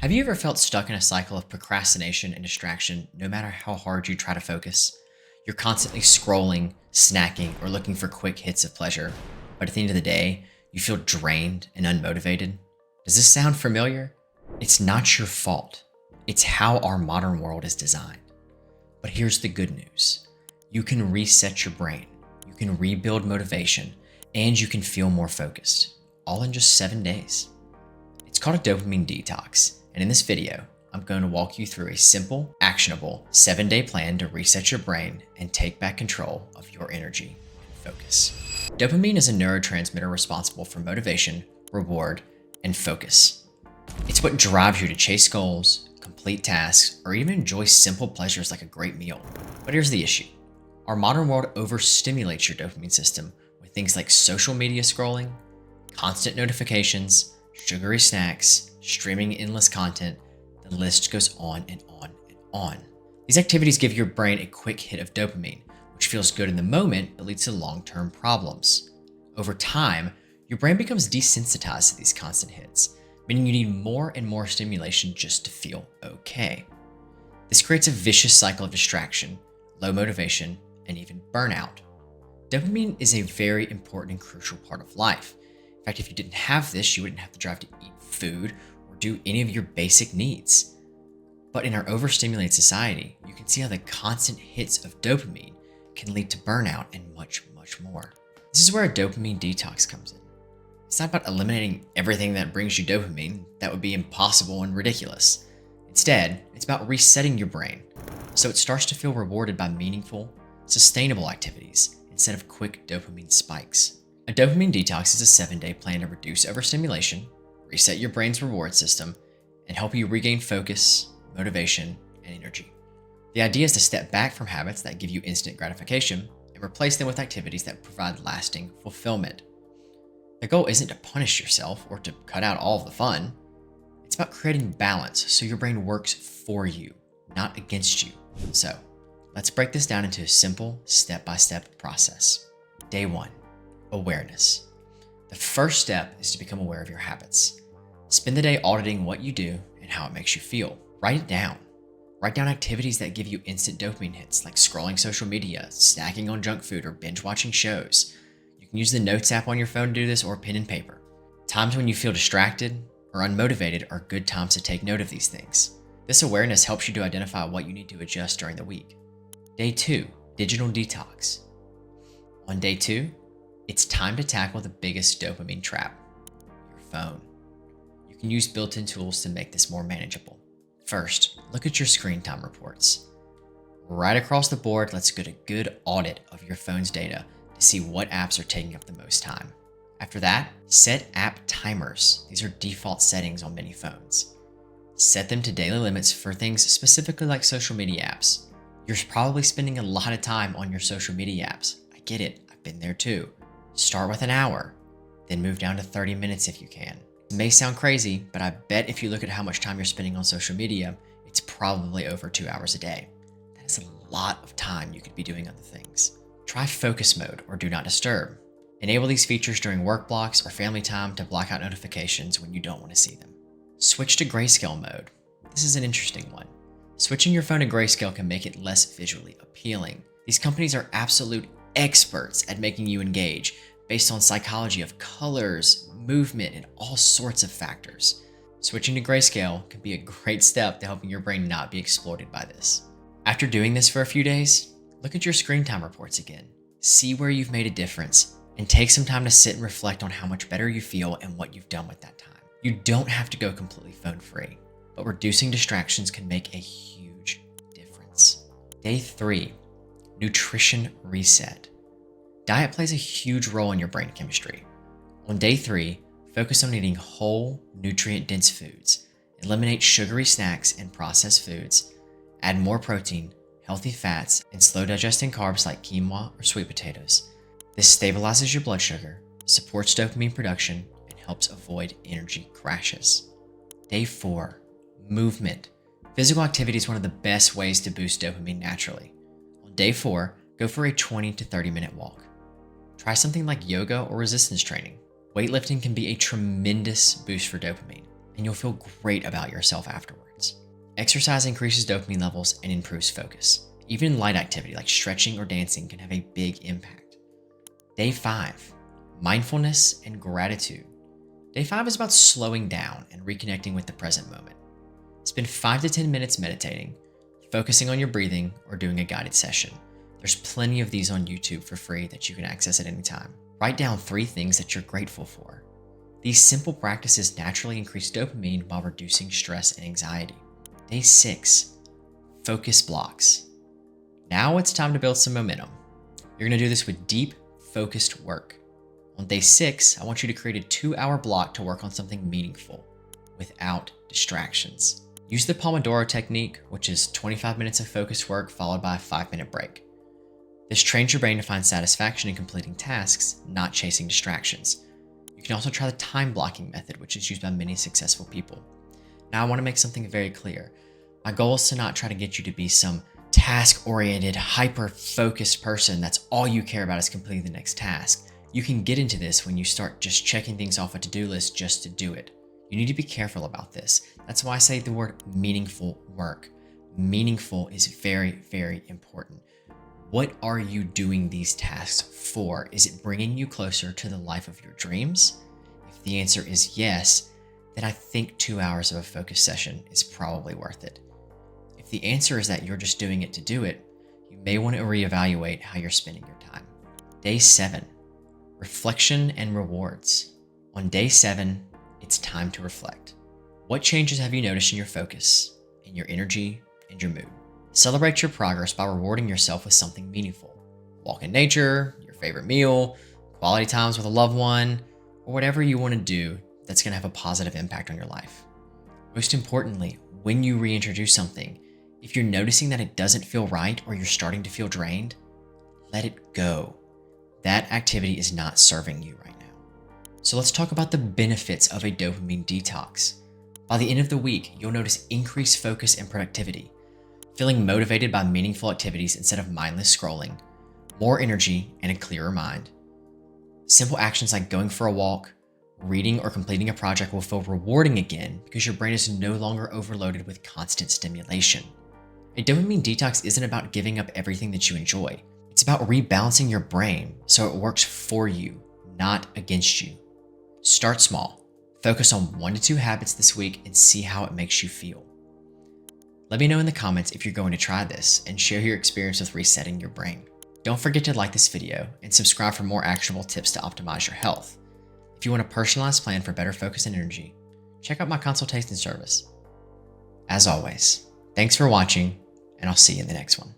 Have you ever felt stuck in a cycle of procrastination and distraction no matter how hard you try to focus? You're constantly scrolling, snacking, or looking for quick hits of pleasure, but at the end of the day, you feel drained and unmotivated? Does this sound familiar? It's not your fault. It's how our modern world is designed. But here's the good news. You can reset your brain, you can rebuild motivation, and you can feel more focused, all in just 7 days. It's called a dopamine detox. And in this video, I'm going to walk you through a simple, actionable 7-day plan to reset your brain and take back control of your energy and focus. Dopamine is a neurotransmitter responsible for motivation, reward, and focus. It's what drives you to chase goals, complete tasks, or even enjoy simple pleasures like a great meal. But here's the issue. Our modern world overstimulates your dopamine system with things like social media scrolling, constant notifications, sugary snacks, streaming endless content. The list goes on and on and on. These activities give your brain a quick hit of dopamine, which feels good in the moment but leads to long-term problems. Over time, your brain becomes desensitized to these constant hits, meaning you need more and more stimulation just to feel okay. This creates a vicious cycle of distraction, low motivation, and even burnout. Dopamine is a very important and crucial part of life. In fact, if you didn't have this, you wouldn't have to drive to eat food or do any of your basic needs. But in our overstimulated society, you can see how the constant hits of dopamine can lead to burnout and much, much more. This is where a dopamine detox comes in. It's not about eliminating everything that brings you dopamine. That would be impossible and ridiculous. Instead, it's about resetting your brain so it starts to feel rewarded by meaningful, sustainable activities instead of quick dopamine spikes. A dopamine detox is a 7-day plan to reduce overstimulation, reset your brain's reward system, and help you regain focus, motivation, and energy. The idea is to step back from habits that give you instant gratification and replace them with activities that provide lasting fulfillment. The goal isn't to punish yourself or to cut out all of the fun. It's about creating balance so your brain works for you, not against you. So, let's break this down into a simple, step-by-step process. Day 1. Awareness. The first step is to become aware of your habits. Spend the day auditing what you do and how it makes you feel. Write it down. Write down activities that give you instant dopamine hits, like scrolling social media, snacking on junk food, or binge watching shows. You can use the Notes app on your phone to do this, or pen and paper. Times when you feel distracted or unmotivated are good times to take note of these things. This awareness helps you to identify what you need to adjust during the week. Day 2. Digital detox. On day 2, it's time to tackle the biggest dopamine trap, your phone. You can use built-in tools to make this more manageable. First, look at your screen time reports. Right across the board, let's get a good audit of your phone's data to see what apps are taking up the most time. After that, set app timers. These are default settings on many phones. Set them to daily limits for things specifically like social media apps. You're probably spending a lot of time on your social media apps. I get it, I've been there too. Start with an hour, then move down to 30 minutes if you can. It may sound crazy, but I bet if you look at how much time you're spending on social media, it's probably over 2 hours a day. That is a lot of time you could be doing other things. Try focus mode or do not disturb. Enable these features during work blocks or family time to block out notifications when you don't want to see them. Switch to grayscale mode. This is an interesting one. Switching your phone to grayscale can make it less visually appealing. These companies are absolute experts at making you engage based on psychology of colors, movement, and all sorts of factors. Switching to grayscale can be a great step to helping your brain not be exploited by this. After doing this for a few days, look at your screen time reports again. See where you've made a difference and take some time to sit and reflect on how much better you feel and what you've done with that time. You don't have to go completely phone free, but reducing distractions can make a huge difference. Day 3, nutrition reset. Diet plays a huge role in your brain chemistry. On day 3, focus on eating whole, nutrient-dense foods. Eliminate sugary snacks and processed foods. Add more protein, healthy fats, and slow-digesting carbs like quinoa or sweet potatoes. This stabilizes your blood sugar, supports dopamine production, and helps avoid energy crashes. Day 4, movement. Physical activity is one of the best ways to boost dopamine naturally. On day 4, go for a 20 to 30 minute walk. Try something like yoga or resistance training. Weightlifting can be a tremendous boost for dopamine, and you'll feel great about yourself afterwards. Exercise increases dopamine levels and improves focus. Even light activity like stretching or dancing can have a big impact. Day 5, mindfulness and gratitude. Day 5 is about slowing down and reconnecting with the present moment. Spend 5 to 10 minutes meditating, focusing on your breathing, or doing a guided session. There's plenty of these on YouTube for free that you can access at any time. Write down 3 things that you're grateful for. These simple practices naturally increase dopamine while reducing stress and anxiety. Day 6, focus blocks. Now it's time to build some momentum. You're going to do this with deep, focused work. On day 6, I want you to create a 2-hour block to work on something meaningful without distractions. Use the Pomodoro technique, which is 25 minutes of focused work followed by a 5-minute break. This trains your brain to find satisfaction in completing tasks, not chasing distractions. You can also try the time blocking method, which is used by many successful people. Now, I want to make something very clear. My goal is to not try to get you to be some task-oriented, hyper-focused person that's all you care about is completing the next task. You can get into this when you start just checking things off a to-do list just to do it. You need to be careful about this. That's why I say the word meaningful work. Meaningful is very, very important. What are you doing these tasks for? Is it bringing you closer to the life of your dreams? If the answer is yes, then I think 2 hours of a focus session is probably worth it. If the answer is that you're just doing it to do it, you may want to reevaluate how you're spending your time. Day 7, reflection and rewards. On day 7, it's time to reflect. What changes have you noticed in your focus, in your energy, and your mood? Celebrate your progress by rewarding yourself with something meaningful. Walk in nature, your favorite meal, quality times with a loved one, or whatever you want to do that's going to have a positive impact on your life. Most importantly, when you reintroduce something, if you're noticing that it doesn't feel right or you're starting to feel drained, let it go. That activity is not serving you right now. So let's talk about the benefits of a dopamine detox. By the end of the week, you'll notice increased focus and productivity, feeling motivated by meaningful activities instead of mindless scrolling, more energy, and a clearer mind. Simple actions like going for a walk, reading, or completing a project will feel rewarding again because your brain is no longer overloaded with constant stimulation. A dopamine detox isn't about giving up everything that you enjoy. It's about rebalancing your brain so it works for you, not against you. Start small. Focus on 1 to 2 habits this week and see how it makes you feel. Let me know in the comments if you're going to try this and share your experience with resetting your brain. Don't forget to like this video and subscribe for more actionable tips to optimize your health. If you want a personalized plan for better focus and energy, check out my consultation service. As always, thanks for watching, and I'll see you in the next one.